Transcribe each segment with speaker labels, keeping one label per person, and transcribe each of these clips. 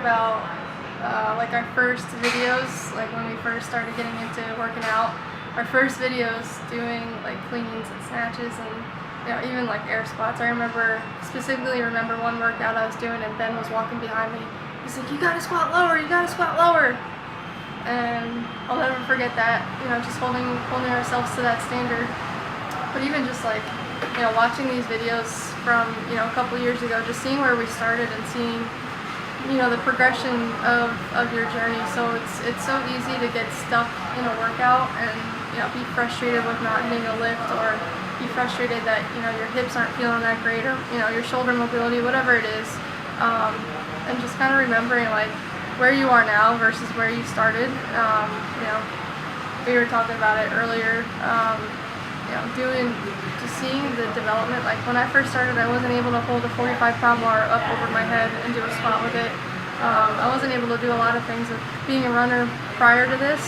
Speaker 1: about like our first videos, like when we first started getting into working out. Our first videos doing like cleans and snatches and even like air squats. I specifically remember one workout I was doing and Ben was walking behind me. He's like, "You gotta squat lower, you gotta squat lower." And I'll never forget that, just holding ourselves to that standard. But even just like, watching these videos from, a couple years ago, just seeing where we started and seeing, the progression of your journey. So it's so easy to get stuck in a workout and, be frustrated with not hitting a lift, or be frustrated that, your hips aren't feeling that great, or, your shoulder mobility, whatever it is. And just kind of remembering like where you are now versus where you started. We were talking about it earlier. Just seeing the development. Like when I first started, I wasn't able to hold a 45-pound bar up over my head and do a squat with it. I wasn't able to do a lot of things. With being a runner prior to this,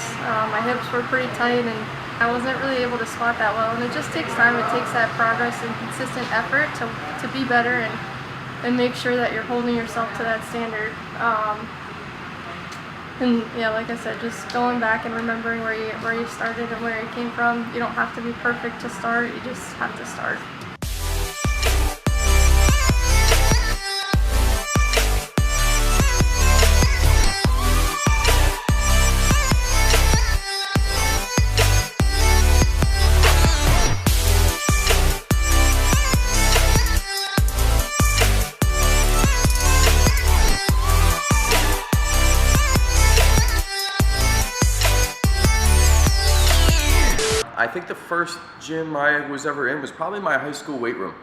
Speaker 1: my hips were pretty tight and I wasn't really able to squat that well. And it just takes time. It takes that progress and consistent effort to be better and make sure that you're holding yourself to that standard. And yeah, like I said, just going back and remembering where you started and where you came from. You don't have to be perfect to start, you just have to start.
Speaker 2: I think the first gym I was ever in was probably my high school weight room.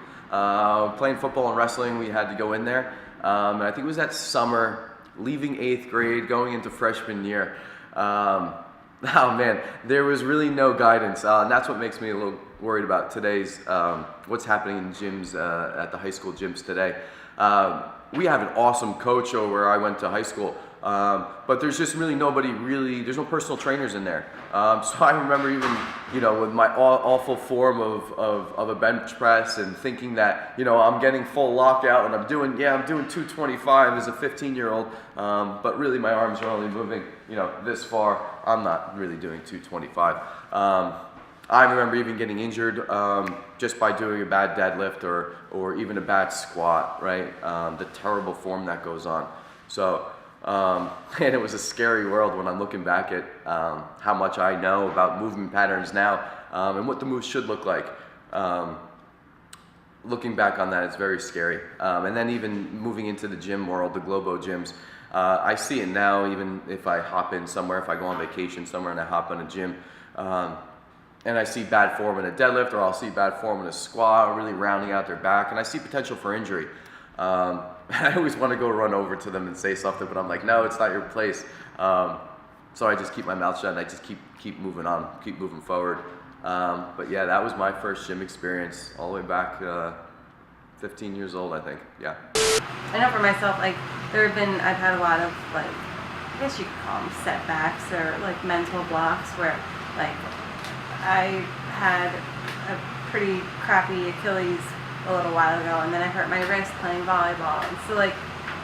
Speaker 2: Playing football and wrestling, we had to go in there. And I think it was that summer, leaving 8th grade, going into freshman year. Oh man, there was really no guidance. And that's what makes me a little worried about today's, what's happening in gyms, at the high school gyms today. We have an awesome coach over where I went to high school. But there's just really there's no personal trainers in there. So I remember even, with my awful form of a bench press and thinking that, I'm getting full lockout and I'm doing 225 as a 15-year-old, but really my arms are only moving, this far. I'm not really doing 225. I remember even getting injured just by doing a bad deadlift or even a bad squat, right? The terrible form that goes on. So, and it was a scary world when I'm looking back at how much I know about movement patterns now and what the moves should look like. Looking back on that, it's very scary. And then even moving into the gym world, the Globo gyms, I see it now even if I hop in somewhere, if I go on vacation somewhere and I hop in a gym, and I see bad form in a deadlift, or I'll see bad form in a squat, or really rounding out their back, and I see potential for injury. I always want to go run over to them and say something, but I'm like, no, it's not your place. So I just keep my mouth shut and I just keep moving on, keep moving forward. But yeah, that was my first gym experience all the way back 15 years old, I think. Yeah.
Speaker 3: I know for myself, like I've had a lot of like, I guess you could call them setbacks or like mental blocks where like I had a pretty crappy Achilles a little while ago, and then I hurt my wrist playing volleyball. And so like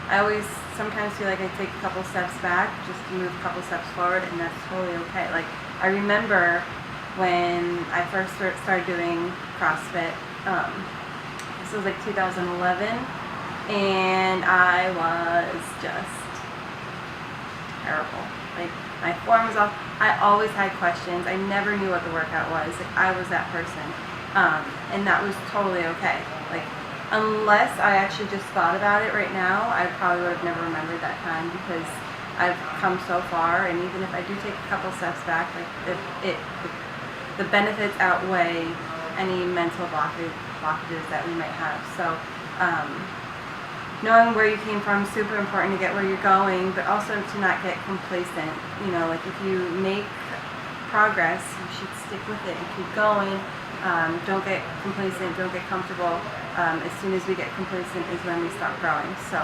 Speaker 3: I always sometimes feel like I take a couple steps back just to move a couple steps forward, and that's totally okay. Like I remember when I first started doing CrossFit, this was like 2011, and I was just terrible. Like my form was off. I always had questions. I never knew what the workout was. Like I was that person. And that was totally okay. Like, unless I actually just thought about it right now, I probably would have never remembered that time, because I've come so far, and even if I do take a couple steps back, like the benefits outweigh any mental blockages that we might have. So, knowing where you came from is super important to get where you're going, but also to not get complacent. Like if you make progress, you should stick with it and keep going. Don't get complacent, don't get comfortable. As soon as we get complacent is when we stop growing. So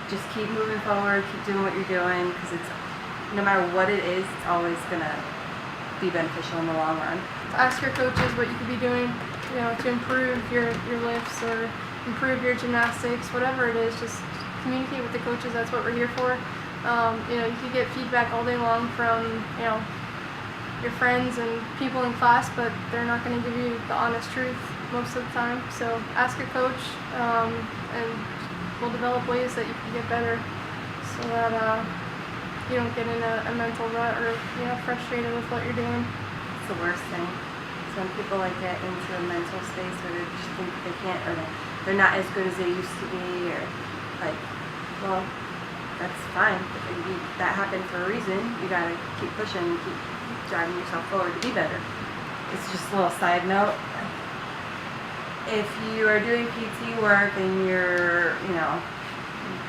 Speaker 3: just keep moving forward, keep doing what you're doing, because it's, no matter what it is, it's always going to be beneficial in the long run.
Speaker 1: Ask your coaches what you could be doing, to improve your lifts or improve your gymnastics, whatever it is. Just communicate with the coaches. That's what we're here for. You can get feedback all day long from, your friends and people in class, but they're not going to give you the honest truth most of the time. So ask your coach, and we'll develop ways that you can get better so that you don't get in a mental rut or frustrated with what you're doing.
Speaker 3: It's the worst thing. Some people get into a mental space where they just think they can't, or they're not as good as they used to be, or well, that's fine. That happened for a reason. You gotta keep pushing, keep driving yourself forward to be better. It's just a little side note. If you are doing PT work and you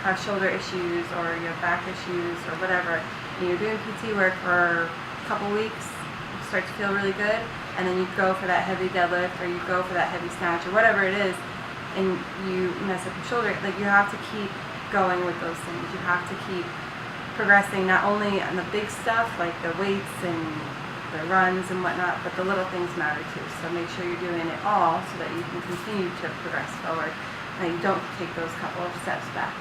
Speaker 3: have shoulder issues or you have back issues or whatever, and you're doing PT work for a couple weeks, you start to feel really good, and then you go for that heavy deadlift or you go for that heavy snatch or whatever it is, and you mess up your shoulder, you have to keep going with those things. You have to keep progressing, not only on the big stuff like the weights and the runs and whatnot, but the little things matter too. So make sure you're doing it all so that you can continue to progress forward and you don't take those couple of steps back.